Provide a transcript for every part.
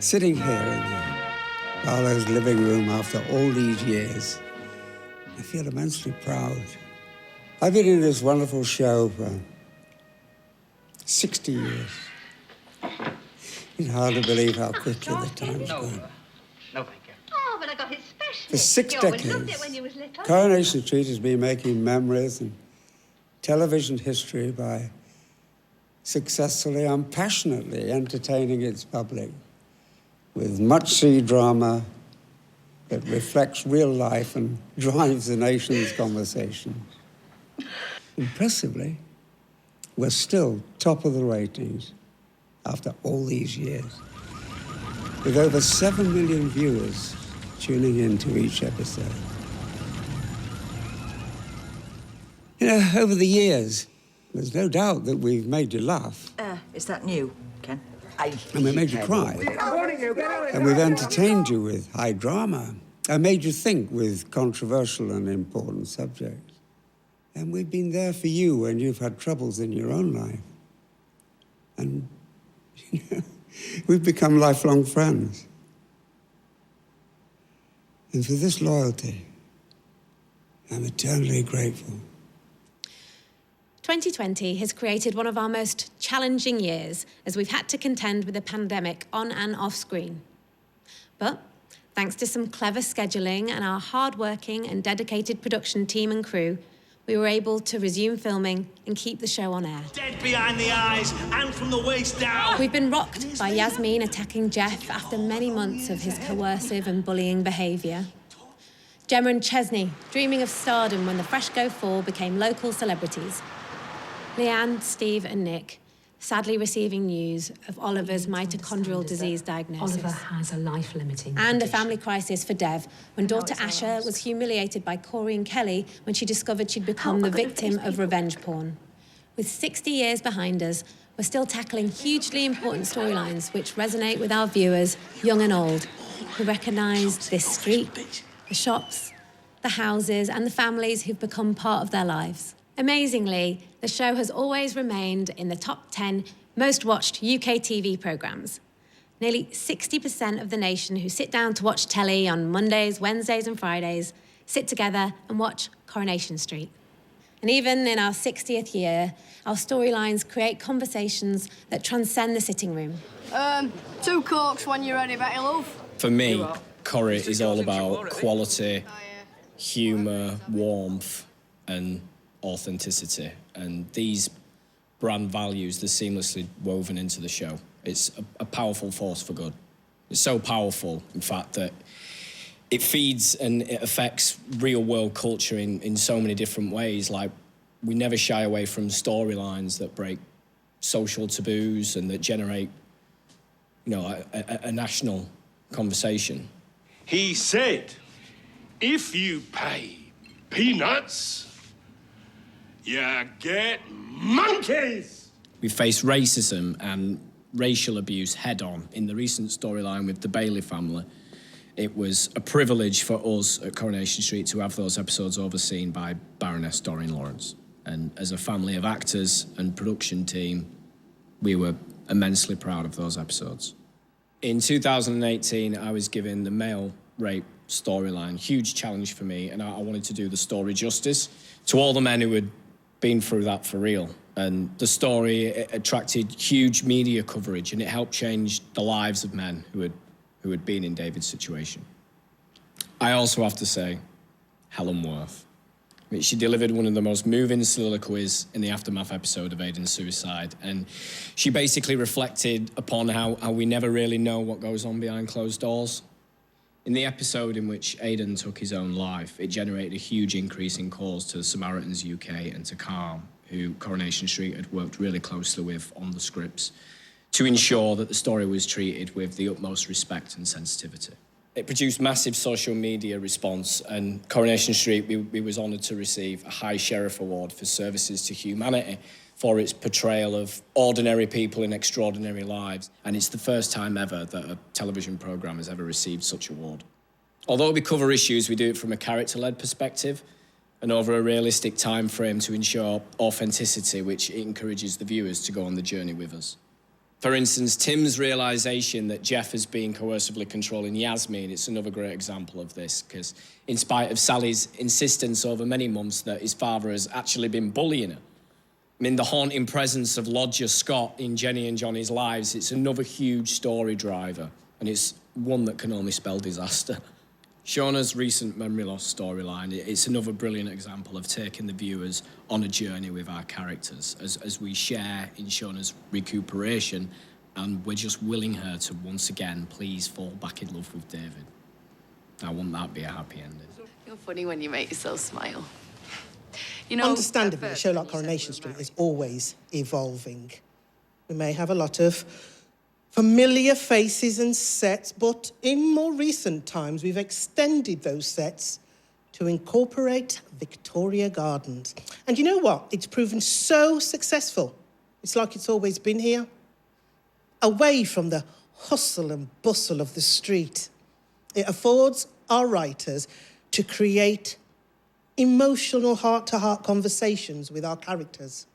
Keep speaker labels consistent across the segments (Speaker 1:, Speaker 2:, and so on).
Speaker 1: Sitting here in Barlow's living room after all these years, I feel immensely proud. I've been in this wonderful show for 60 years. It's hard to believe how quickly the time's gone.
Speaker 2: No, thank you.
Speaker 3: Oh, but I got it specially.
Speaker 1: For 6
Speaker 3: You always loved it
Speaker 1: decades,
Speaker 3: when you was little.
Speaker 1: Coronation Street has been making memories and television history by successfully and passionately entertaining its public with much sea drama that reflects real life and drives the nation's conversations. Impressively, we're still top of the ratings after all these years, with over 7 million viewers tuning into each episode. You know, over the years, there's no doubt that we've made you laugh.
Speaker 4: Is that new, Ken?
Speaker 1: And we made you cry. And we've entertained you with high drama. And made you think with controversial and important subjects. And we've been there for you when you've had troubles in your own life. And you know, we've become lifelong friends. And for this loyalty, I'm eternally grateful.
Speaker 5: 2020 has created one of our most challenging years as we've had to contend with the pandemic on and off screen. But thanks to some clever scheduling and our hard-working and dedicated production team and crew, we were able to resume filming and keep the show on air.
Speaker 6: Dead behind the eyes and from the waist down.
Speaker 5: We've been rocked by Yasmin attacking Jeff after many months of his coercive and bullying behaviour. Gemma and Chesney dreaming of stardom when the Fresh Go 4 became local celebrities. Leanne, Steve and Nick sadly receiving news of Oliver's mitochondrial disease diagnosis.
Speaker 7: Oliver has a life-limiting
Speaker 5: And a
Speaker 7: condition.
Speaker 5: family crisis for Dev when daughter Asha was humiliated by Corrie and Kelly when she discovered she'd become the victim of revenge porn. With 60 years behind us, we're still tackling hugely important storylines which resonate with our viewers, young and old, who recognise this street, the shops, the houses and the families who've become part of their lives. Amazingly, the show has always remained in the top 10 most watched UK TV programmes. Nearly 60% of the nation who sit down to watch telly on Mondays, Wednesdays and Fridays sit together and watch Coronation Street. And even in our 60th year, our storylines create conversations that transcend the sitting room.
Speaker 8: 2 cokes when you're ready, Betty Love.
Speaker 9: For me, Corrie is all about quality, humour, warmth and authenticity. And these brand values, they're seamlessly woven into the show. It's a powerful force for good. It's so powerful, in fact, that it feeds and it affects real-world culture in so many different ways. Like, we never shy away from storylines that break social taboos and that generate, you know, a national conversation.
Speaker 6: He said, if you pay peanuts, you get monkeys!
Speaker 9: We face racism and racial abuse head-on. In the recent storyline with the Bailey family, it was a privilege for us at Coronation Street to have those episodes overseen by Baroness Doreen Lawrence. And as a family of actors and production team, we were immensely proud of those episodes. In 2018, I was given the male rape storyline, huge challenge for me, and I wanted to do the story justice to all the men who had been through that for real. And the story attracted huge media coverage, and it helped change the lives of men who had been in David's situation. I also have to say, Helen Worth. I mean, she delivered one of the most moving soliloquies in the aftermath episode of Aidan's suicide, and she basically reflected upon how we never really know what goes on behind closed doors. In the episode in which Aidan took his own life, it generated a huge increase in calls to Samaritans UK and to Calm, who Coronation Street had worked really closely with on the scripts, to ensure that the story was treated with the utmost respect and sensitivity. It produced massive social media response, and Coronation Street, we was honoured to receive a High Sheriff Award for services to humanity for its portrayal of ordinary people in extraordinary lives. And it's the first time ever that a television programme has ever received such an award. Although we cover issues, we do it from a character-led perspective and over a realistic time frame to ensure authenticity, which encourages the viewers to go on the journey with us. For instance, Tim's realisation that Jeff is being coercively controlling Yasmin, it's another great example of this, because in spite of Sally's insistence over many months that his father has actually been bullying her, I mean, the haunting presence of Lodger Scott in Jenny and Johnny's lives, it's another huge story driver, and it's one that can only spell disaster. Shauna's recent memory loss storyline, it's another brilliant example of taking the viewers on a journey with our characters as we share in Shauna's recuperation, and we're just willing her to once again please fall back in love with David. I want that to be a happy ending.
Speaker 2: You're funny when you make yourself smile. You know,
Speaker 3: understandably, a show like Coronation Street is always evolving. We may have a lot of familiar faces and sets, but in more recent times, we've extended those sets to incorporate Victoria Gardens. And you know what? It's proven so successful. It's like it's always been here. Away from the hustle and bustle of the street. It affords our writers to create emotional heart-to-heart conversations with our characters.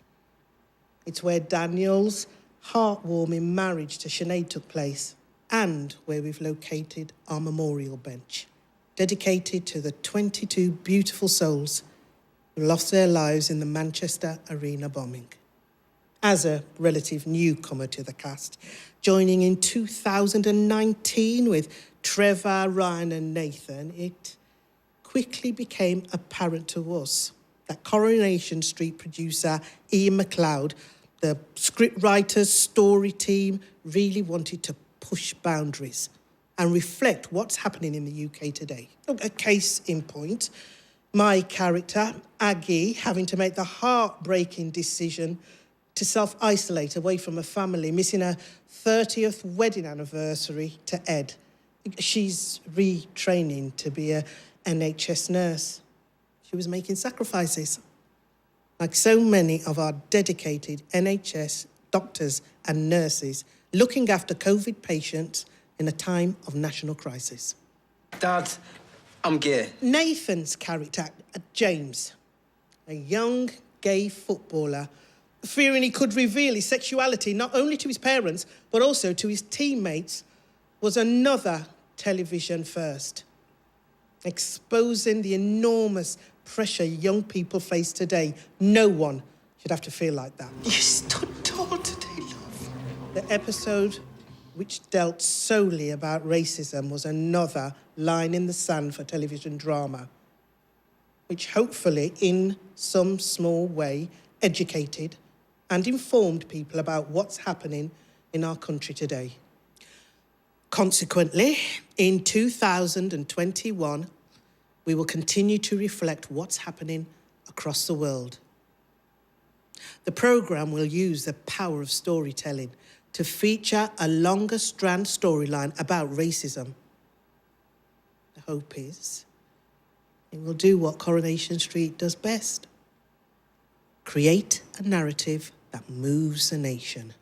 Speaker 3: It's where Daniel's heartwarming marriage to Sinead took place, and where we've located our memorial bench, dedicated to the 22 beautiful souls who lost their lives in the Manchester Arena bombing. As a relative newcomer to the cast, joining in 2019 with Trevor, Ryan and Nathan, it quickly became apparent to us that Coronation Street producer Ian MacLeod, the scriptwriters, story team, really wanted to push boundaries and reflect what's happening in the UK today. A case in point, my character, Aggie, having to make the heartbreaking decision to self-isolate away from her family, missing her 30th wedding anniversary to Ed. She's retraining to be a NHS nurse. She was making sacrifices. Like so many of our dedicated NHS doctors and nurses looking after COVID patients in a time of national crisis.
Speaker 7: Dad, I'm gay.
Speaker 3: Nathan's character, James, a young gay footballer, fearing he could reveal his sexuality not only to his parents, but also to his teammates, was another television first, exposing the enormous pressure young people face today. No one should have to feel like that.
Speaker 7: You stood tall today, love.
Speaker 3: The episode which dealt solely about racism was another line in the sand for television drama, which hopefully, in some small way, educated and informed people about what's happening in our country today. Consequently, in 2021, we will continue to reflect what's happening across the world. The programme will use the power of storytelling to feature a longer strand storyline about racism. The hope is it will do what Coronation Street does best: create a narrative that moves a nation,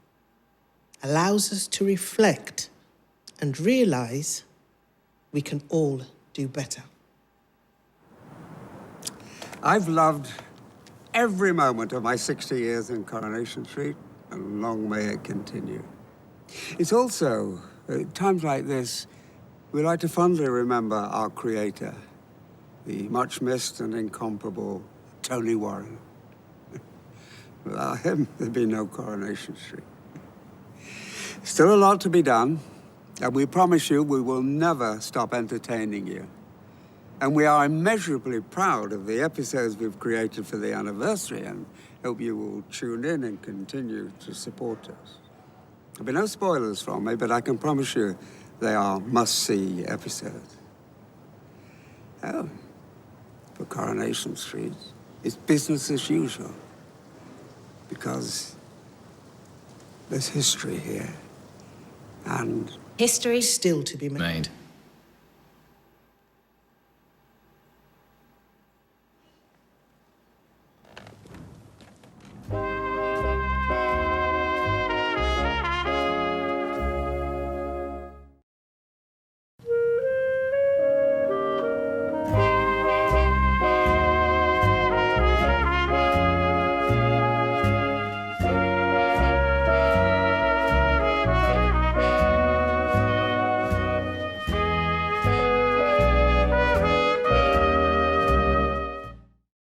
Speaker 3: allows us to reflect and realise we can all do better.
Speaker 1: I've loved every moment of my 60 years in Coronation Street, and long may it continue. It's also, at times like this, we like to fondly remember our creator, the much-missed and incomparable Tony Warren. Without him, there'd be no Coronation Street. Still a lot to be done, and we promise you we will never stop entertaining you. And we are immeasurably proud of the episodes we've created for the anniversary, and hope you will tune in and continue to support us. There'll be no spoilers from me, but I can promise you they are must-see episodes. Oh, for Coronation Street, it's business as usual, because there's history here, and
Speaker 5: History
Speaker 3: still to be made.
Speaker 9: Made.